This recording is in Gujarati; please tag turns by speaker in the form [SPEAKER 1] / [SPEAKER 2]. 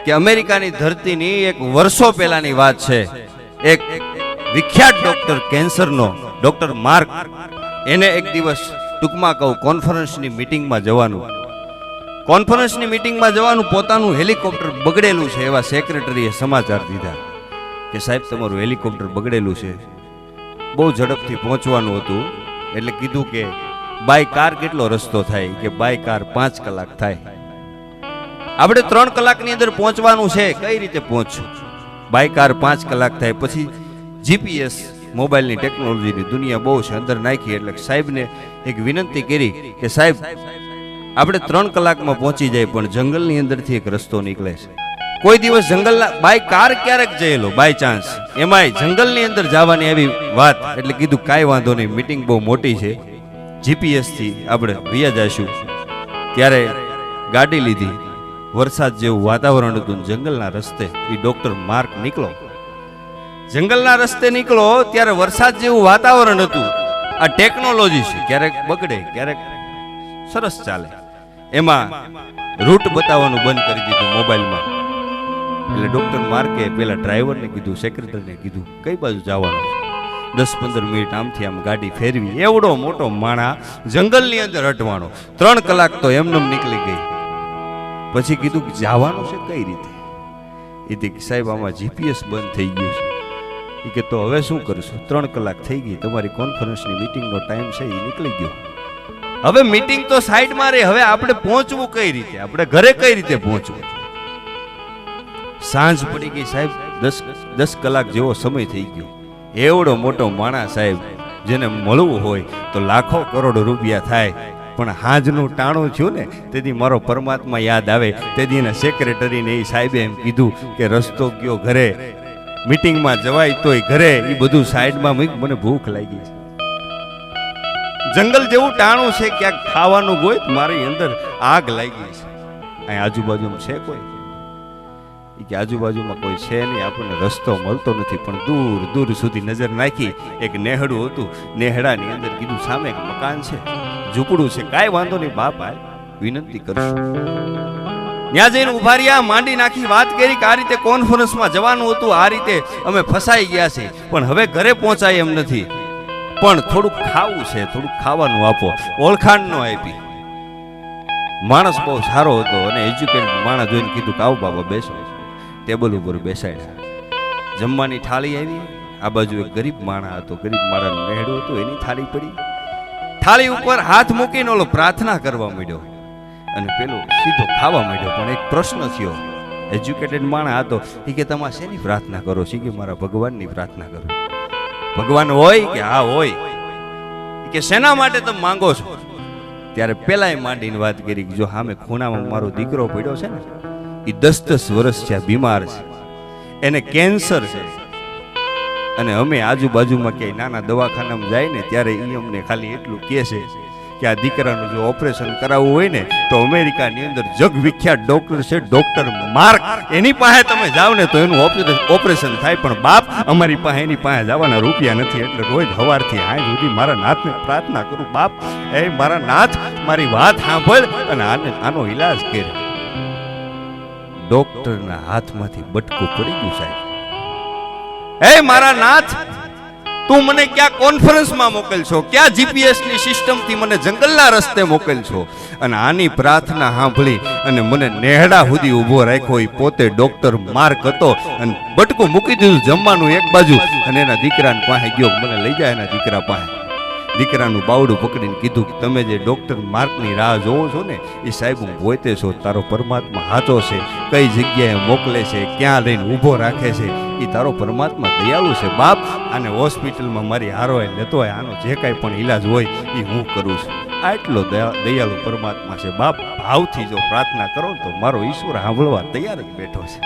[SPEAKER 1] કે અમેરિકાની ધરતીની એક વર્ષો પહેલાની વાત છે. એક વિખ્યાત ડોક્ટર કેન્સરનો ડોક્ટર માર્ક, એને એક દિવસ ટૂંકમાં કહું કોન્ફરન્સની મિટિંગમાં જવાનું. કોન્ફરન્સની મિટિંગમાં જવાનું, પોતાનું હેલિકોપ્ટર બગડેલું છે એવા સેક્રેટરીએ સમાચાર દીધા કે સાહેબ તમારું હેલિકોપ્ટર બગડેલું છે, બહુ ઝડપથી પહોંચવાનું હતું. એટલે કીધું કે બાય કાર કેટલો રસ્તો થાય? કે બાય કાર 5 કલાક થાય. આપણે 3 કલાકની અંદર પહોંચવાનું છે, કઈ રીતે પહોંચશું? બાય કાર 5 કલાક થાય. પછી જીપીએસ મોબાઈલની ટેકનોલોજીની દુનિયા બહુ છે, અંદર નાખી. એટલે સાહેબને એક વિનંતી કરી કે સાહેબ આપણે 3 કલાકમાં પહોંચી જાય, પણ જંગલની અંદરથી એક રસ્તો નીકળે છે. કોઈ દિવસ જંગલના બાય કાર ક્યારેક જયેલો બાય ચાન્સ, એમાંય જંગલની અંદર જવાની આવી વાત. એટલે કીધું કાંઈ વાંધો નહીં, મિટિંગ બહુ મોટી છે, જીપીએસથી આપણે વયા જઈશું. ત્યારે ગાડી લીધી, વરસાદ જેવું વાતાવરણ હતું, જંગલના રસ્તે એ ડોક્ટર માર્ક નીકળો. જંગલના રસ્તે નીકળો ત્યારે વરસાદ જેવું વાતાવરણ હતું. આ ટેકનોલોજી છે, ક્યારેક બગડે ક્યારેક સરસ ચાલે. એમાં રૂટ બતાવવાનું બંધ કરી દીધું મોબાઈલમાં. એટલે ડોક્ટર માર્કે પેલા ડ્રાઈવરને કીધું, સેક્રેટરીને કીધું કઈ બાજુ જવાનું? 10-15 મિનિટ આમથી આમ ગાડી ફેરવી. એવડો મોટો માણા જંગલની અંદર હટવાનો. 3 કલાક તો એમનેમ નીકળી ગઈ. પછી કીધું કે જવાનું છે કઈ રીતે? એ કે સાહેબ આમાં જીપીએસ બંધ થઈ ગયું છે. એ કે તો હવે શું કરશું? 3 કલાક થઈ ગઈ, તમારી કોન્ફરન્સની મિટિંગનો ટાઈમ છે એ નીકળી ગયો. હવે મિટિંગ તો સાઈડમાં રહે, હવે આપણે પહોંચવું કઈ રીતે? આપણે ઘરે કઈ રીતે પહોંચવું? સાંજ પડી ગઈ સાહેબ, 10 કલાક જેવો સમય થઈ ગયો. એવડો મોટો માણસ સાહેબ, જેને મળવું હોય તો લાખો કરોડ રૂપિયા થાય, પણ હાજનું ટાણું થયું ને તેથી મારો પરમાત્મા યાદ આવે. તેથી એના સેક્રેટરીને એ સાહેબે એમ કીધું કે રસ્તો ગયો ઘરે, મિટિંગમાં જવાય તોય ઘરે. એ બધું સાઈડમાં મૂક, મને ભૂખ લાગી છે. જંગલ જેવું ટાણું છે, ક્યાંક ખાવાનું હોય મારી અંદર આગ લાગી છે. અહીં આજુબાજુમાં છે કોઈ? કે આજુબાજુમાં કોઈ છે નહીં, આપણને રસ્તો મળતો નથી. પણ દૂર દૂર સુધી નજર નાખી, એક નેહડું હતું. નેહડાની અંદર કીધું સામે એક મકાન છે, ઝૂંપડું છે. કાંઈ વાંધો નહીં બાપ, વિનંતી કરશું. ત્યાં જઈને ઉભા રહ્યા, માંડી નાખી, વાત કરી કે આ રીતે કોન્ફરન્સમાં જવાનું હતું, આ રીતે અમે ફસાઈ ગયા છે, પણ હવે ઘરે પહોંચાય એમ નથી, પણ થોડુંક ખાવું છે, થોડુંક ખાવાનું આપો. ઓળખાણ ન આપી. માણસ બહુ સારો હતો અને એજ્યુકેટેડ માણસ જોઈને કીધું કે આવો બાબા બેસો. ટેબલ ઉપર બેસાડ્યા, જમવાની થાળી આવી. આ બાજુ એક ગરીબ માણસ હતો, ગરીબ માણસ નેહડું હતું, એની થાળી પડી. થાળી ઉપર હાથ મૂકીને ઓલો પ્રાર્થના કરવા માંડ્યો અને પેલો સીધો ખાવા માંડ્યો. પણ એક પ્રશ્ન થયો, એજ્યુકેટેડ માણસ હતો, એ કે તમે શેની પ્રાર્થના કરો છો? કે મારા ભગવાનની પ્રાર્થના કરો. ભગવાન હોય? કે હા હોય. કે શેના માટે તમે માંગો છો? ત્યારે પેલાય માંડીને વાત કરી કે જો સામે ખૂણામાં મારો દીકરો પડ્યો છે ને, એ 10-10 વર્ષ છે, બીમાર છે, એને કેન્સર છે, અને અમે આજુબાજુમાં ક્યાંય નાના દવાખાનામાં જાય ને ત્યારે એ અમને ખાલી એટલું કહે છે કે આ દીકરાનું જો ઓપરેશન કરાવવું હોય ને તો અમેરિકાની અંદર જગ વિખ્યાત ડોક્ટર છે, ડોક્ટર માર્ક, એની પાસે તમે જાઓ ને તો એનું ઓપરેશન થાય. પણ બાપ, અમારી પાસે એની પાસે જવાના રૂપિયા નથી, એટલે રોજ સવારથી હાંજ સુધી મારા નાથને પ્રાર્થના કરું, બાપ એ મારા નાથ મારી વાત સાંભળ અને આનો ઈલાજ કરે. ડોક્ટરના હાથમાંથી બટકું પડી ગયું સાહેબ. હે મારા નાથ, તું મને ક્યાં કોન્ફરન્સમાં મોકલશો, ક્યાં જીપીએસની સિસ્ટમથી મને જંગલના રસ્તે મોકલશો? અને આની પ્રાર્થના સાંભળી અને મને નેહડા સુધી ઊભો રાખ્યો. એ પોતે ડોક્ટર માર્ક હતો અને બટકું મૂકી દીધું જમવાનું એક બાજુ, અને એના દીકરાને પાસે ગયો, મને લઈ જાય એના દીકરા પાસે. દીકરાનું બાવડું પકડીને કીધું કે તમે જે ડોક્ટર માર્કની રાહ જોવો છો ને, એ સાહેબ હું પોતે છો. તારો પરમાત્મા સાચો છે, કઈ જગ્યાએ મોકલે છે, ક્યાં લઈને ઊભો રાખે છે, એ તારો પરમાત્મા દયાળુ છે. બાપ, આને હોસ્પિટલમાં મારી હારોય લેતો હોય, આનો જે કાંઈ પણ ઈલાજ હોય એ હું કરું છું. આટલો દયાળુ પરમાત્મા છે. બાપ, ભાવથી જો પ્રાર્થના કરો તો મારો ઈશ્વર સાંભળવા તૈયાર જ બેઠો છે.